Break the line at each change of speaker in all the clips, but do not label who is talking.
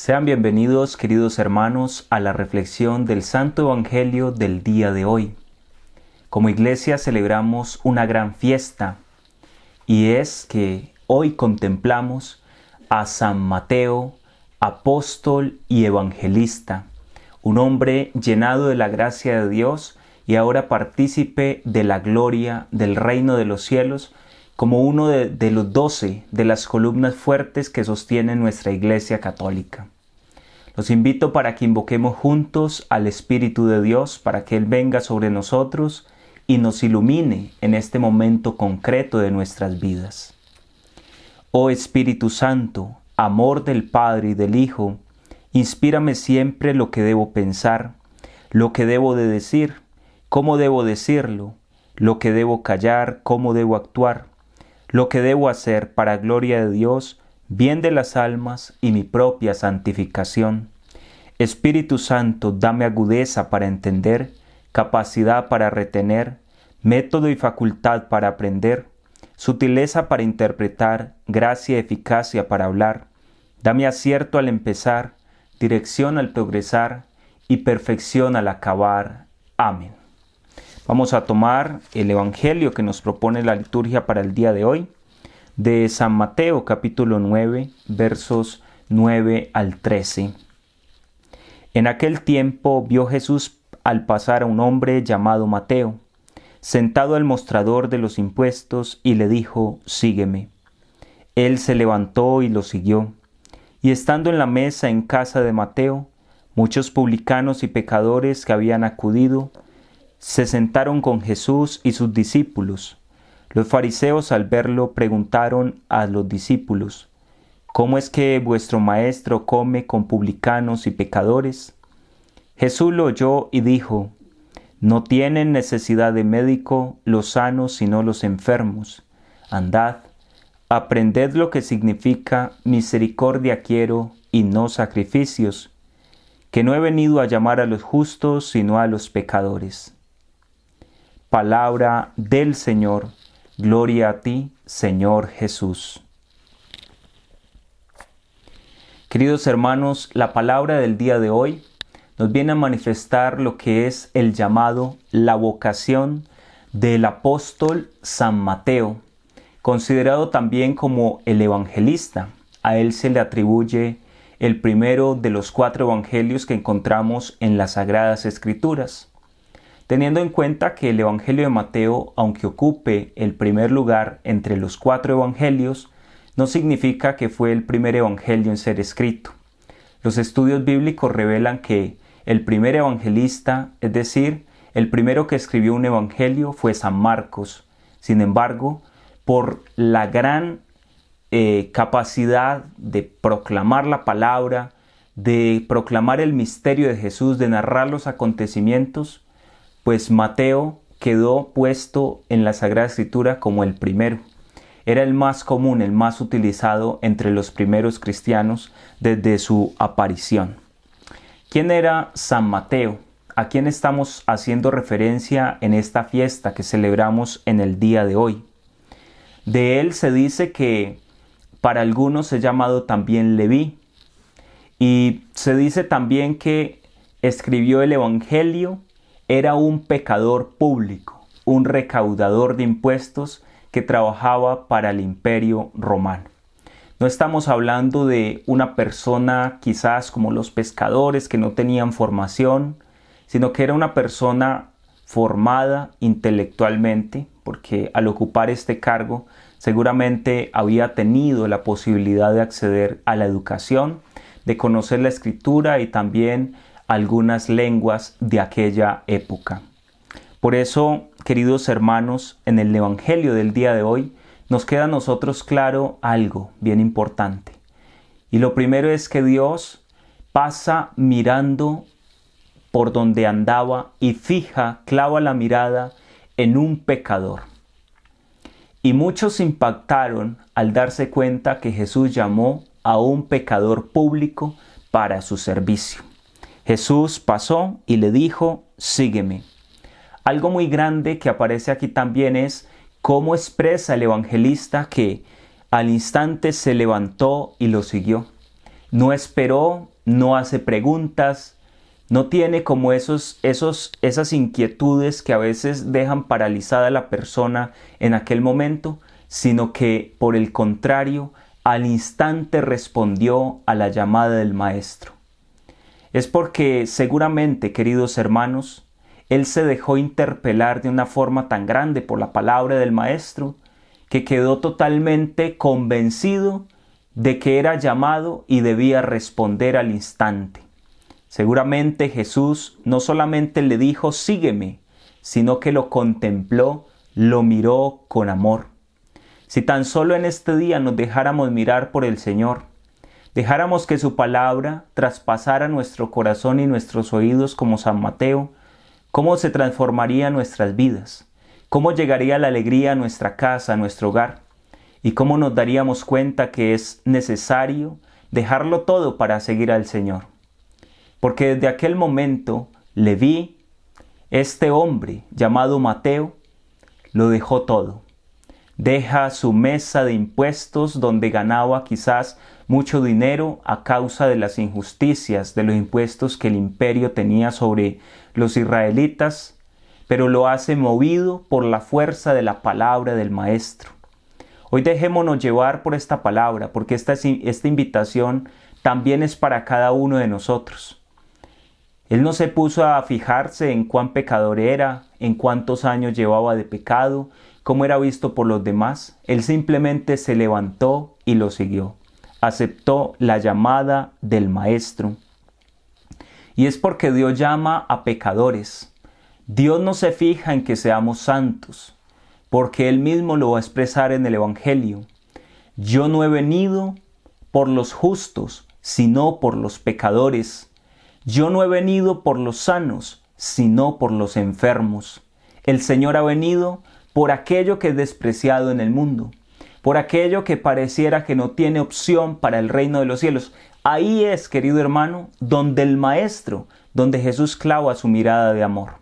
Sean bienvenidos, queridos hermanos, a la reflexión del Santo Evangelio del día de hoy. Como iglesia celebramos una gran fiesta y es que hoy contemplamos a San Mateo, apóstol y evangelista, un hombre llenado de la gracia de Dios y ahora partícipe de la gloria del reino de los cielos, como uno de los 12 de las columnas fuertes que sostienen nuestra Iglesia Católica. Los invito para que invoquemos juntos al Espíritu de Dios para que Él venga sobre nosotros y nos ilumine en este momento concreto de nuestras vidas. Oh Espíritu Santo, amor del Padre y del Hijo, inspírame siempre lo que debo pensar, lo que debo de decir, cómo debo decirlo, lo que debo callar, cómo debo actuar, lo que debo hacer para gloria de Dios, bien de las almas y mi propia santificación. Espíritu Santo, dame agudeza para entender, capacidad para retener, método y facultad para aprender, sutileza para interpretar, gracia y eficacia para hablar. Dame acierto al empezar, dirección al progresar y perfección al acabar. Amén. Vamos a tomar el Evangelio que nos propone la liturgia para el día de hoy, de San Mateo capítulo 9, versos 9 al 13. En aquel tiempo vio Jesús al pasar a un hombre llamado Mateo, sentado al mostrador de los impuestos, y le dijo: «Sígueme». Él se levantó y lo siguió. Y estando en la mesa en casa de Mateo, muchos publicanos y pecadores que habían acudido se sentaron con Jesús y sus discípulos. Los fariseos al verlo preguntaron a los discípulos: ¿Cómo es que vuestro maestro come con publicanos y pecadores? Jesús lo oyó y dijo: No tienen necesidad de médico los sanos sino los enfermos. Andad, aprended lo que significa misericordia quiero y no sacrificios, que no he venido a llamar a los justos sino a los pecadores. Palabra del Señor. Gloria a ti, Señor Jesús. Queridos hermanos, la palabra del día de hoy nos viene a manifestar lo que es el llamado, la vocación del apóstol San Mateo, considerado también como el evangelista. A él se le atribuye el primero de los 4 evangelios que encontramos en las Sagradas Escrituras. Teniendo en cuenta que el Evangelio de Mateo, aunque ocupe el primer lugar entre los 4 evangelios, no significa que fue el primer evangelio en ser escrito. Los estudios bíblicos revelan que el primer evangelista, es decir, el primero que escribió un evangelio, fue San Marcos. Sin embargo, por la gran capacidad de proclamar la palabra, de proclamar el misterio de Jesús, de narrar los acontecimientos, pues Mateo quedó puesto en la Sagrada Escritura como el primero. Era el más común, el más utilizado entre los primeros cristianos desde su aparición. ¿Quién era San Mateo? ¿A quién estamos haciendo referencia en esta fiesta que celebramos en el día de hoy? De él se dice que para algunos es llamado también Leví, y se dice también que escribió el Evangelio. Era un pecador público, un recaudador de impuestos que trabajaba para el Imperio Romano. No estamos hablando de una persona quizás como los pescadores que no tenían formación, sino que era una persona formada intelectualmente, porque al ocupar este cargo seguramente había tenido la posibilidad de acceder a la educación, de conocer la Escritura y también algunas lenguas de aquella época. Por eso, queridos hermanos, en el Evangelio del día de hoy nos queda a nosotros claro algo bien importante. Y lo primero es que Dios pasa mirando por donde andaba y clava la mirada en un pecador. Y muchos impactaron al darse cuenta que Jesús llamó a un pecador público para su servicio. Jesús pasó y le dijo: «Sígueme». Algo muy grande que aparece aquí también es cómo expresa el evangelista que al instante se levantó y lo siguió. No esperó no hace preguntas, no tiene como esas inquietudes que a veces dejan paralizada a la persona en aquel momento, sino que por el contrario, al instante respondió a la llamada del Maestro. Es porque seguramente, queridos hermanos, él se dejó interpelar de una forma tan grande por la palabra del Maestro, que quedó totalmente convencido de que era llamado y debía responder al instante. Seguramente Jesús no solamente le dijo sígueme, sino que lo contempló, lo miró con amor. Si tan solo en este día nos dejáramos mirar por el Señor, dejáramos que su palabra traspasara nuestro corazón y nuestros oídos como San Mateo, ¿cómo se transformarían nuestras vidas? ¿Cómo llegaría la alegría a nuestra casa, a nuestro hogar? ¿Y cómo nos daríamos cuenta que es necesario dejarlo todo para seguir al Señor? Porque desde aquel momento Leví, este hombre llamado Mateo, lo dejó todo. Deja su mesa de impuestos donde ganaba quizás mucho dinero a causa de las injusticias de los impuestos que el imperio tenía sobre los israelitas, pero lo hace movido por la fuerza de la palabra del Maestro. Hoy dejémonos llevar por esta palabra, porque esta invitación también es para cada uno de nosotros. Él no se puso a fijarse en cuán pecador era, en cuántos años llevaba de pecado, cómo era visto por los demás. Él simplemente se levantó y lo siguió. Aceptó la llamada del Maestro. Y es porque Dios llama a pecadores. Dios no se fija en que seamos santos, porque Él mismo lo va a expresar en el Evangelio. Yo no he venido por los justos, sino por los pecadores. Yo no he venido por los sanos, sino por los enfermos. El Señor ha venido por aquello que es despreciado en el mundo, por aquello que pareciera que no tiene opción para el reino de los cielos. Ahí es, querido hermano, donde el Maestro, donde Jesús clava su mirada de amor.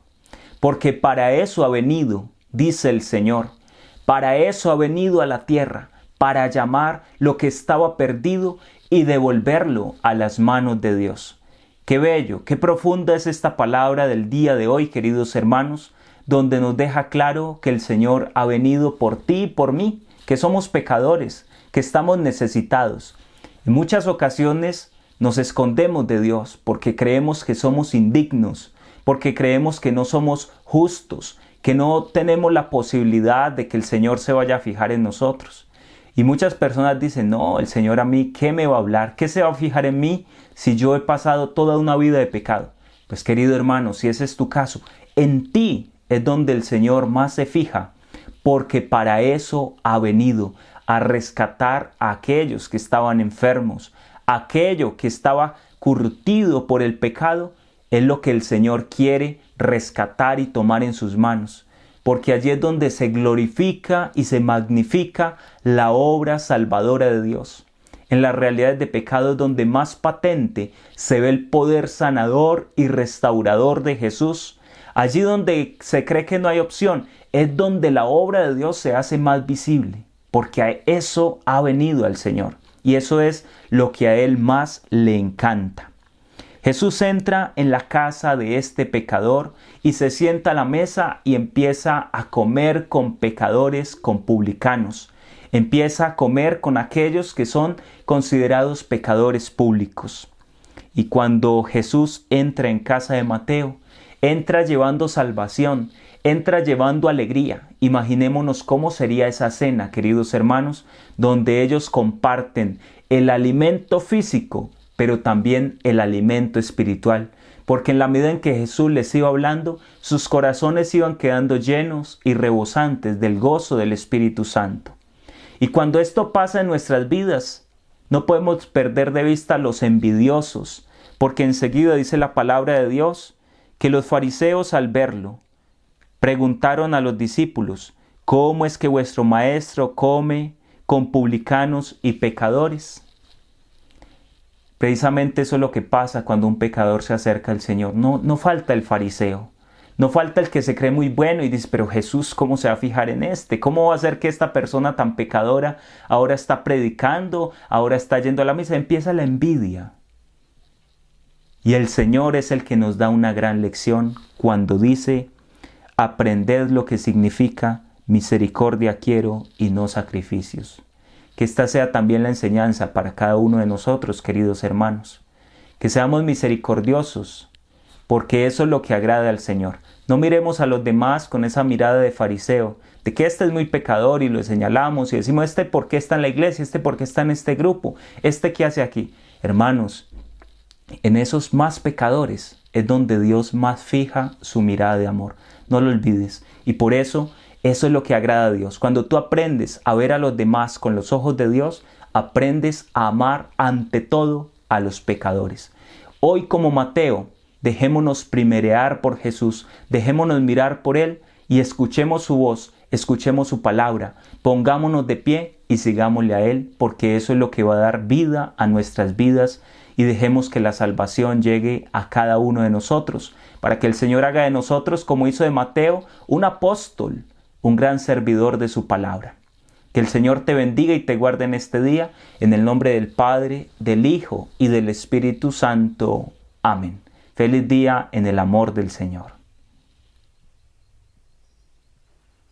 Porque para eso ha venido, dice el Señor, para eso ha venido a la tierra, para llamar lo que estaba perdido y devolverlo a las manos de Dios. Qué bello, qué profunda es esta palabra del día de hoy, queridos hermanos, donde nos deja claro que el Señor ha venido por ti y por mí, que somos pecadores, que estamos necesitados. En muchas ocasiones nos escondemos de Dios porque creemos que somos indignos, porque creemos que no somos justos, que no tenemos la posibilidad de que el Señor se vaya a fijar en nosotros. Y muchas personas dicen, no, el Señor a mí, ¿qué me va a hablar? ¿Qué se va a fijar en mí si yo he pasado toda una vida de pecado? Pues querido hermano, si ese es tu caso, en ti es donde el Señor más se fija, porque para eso ha venido, a rescatar a aquellos que estaban enfermos, aquello que estaba curtido por el pecado, es lo que el Señor quiere rescatar y tomar en sus manos. Porque allí es donde se glorifica y se magnifica la obra salvadora de Dios. En las realidades de pecado es donde más patente se ve el poder sanador y restaurador de Jesús. Allí donde se cree que no hay opción, es donde la obra de Dios se hace más visible. Porque a eso ha venido al Señor. Y eso es lo que a Él más le encanta. Jesús entra en la casa de este pecador y se sienta a la mesa y empieza a comer con pecadores, con publicanos. Empieza a comer con aquellos que son considerados pecadores públicos. Y cuando Jesús entra en casa de Mateo, entra llevando salvación, entra llevando alegría. Imaginémonos cómo sería esa cena, queridos hermanos, donde ellos comparten el alimento físico, pero también el alimento espiritual, porque en la medida en que Jesús les iba hablando, sus corazones iban quedando llenos y rebosantes del gozo del Espíritu Santo. Y cuando esto pasa en nuestras vidas, no podemos perder de vista a los envidiosos, porque enseguida dice la palabra de Dios que los fariseos al verlo preguntaron a los discípulos, ¿cómo es que vuestro maestro come con publicanos y pecadores? Precisamente eso es lo que pasa cuando un pecador se acerca al Señor. No falta el fariseo, no falta el que se cree muy bueno y dice, pero Jesús, ¿cómo se va a fijar en este? ¿Cómo va a ser que esta persona tan pecadora ahora está predicando, ahora está yendo a la misa? Empieza la envidia. Y el Señor es el que nos da una gran lección cuando dice: aprended lo que significa misericordia quiero y no sacrificios. Que esta sea también la enseñanza para cada uno de nosotros, queridos hermanos. Que seamos misericordiosos, porque eso es lo que agrada al Señor. No miremos a los demás con esa mirada de fariseo, de que este es muy pecador y lo señalamos y decimos: este por qué está en la iglesia, este por qué está en este grupo, este qué hace aquí. Hermanos, en esos más pecadores es donde Dios más fija su mirada de amor. No lo olvides. Y por eso es lo que agrada a Dios. Cuando tú aprendes a ver a los demás con los ojos de Dios, aprendes a amar ante todo a los pecadores. Hoy, como Mateo, dejémonos primerear por Jesús, dejémonos mirar por Él y escuchemos su voz, escuchemos su palabra, pongámonos de pie y sigámosle a Él, porque eso es lo que va a dar vida a nuestras vidas, y dejemos que la salvación llegue a cada uno de nosotros, para que el Señor haga de nosotros, como hizo de Mateo, un apóstol, un gran servidor de su palabra. Que el Señor te bendiga y te guarde en este día, en el nombre del Padre, del Hijo y del Espíritu Santo. Amén. Feliz día en el amor del Señor.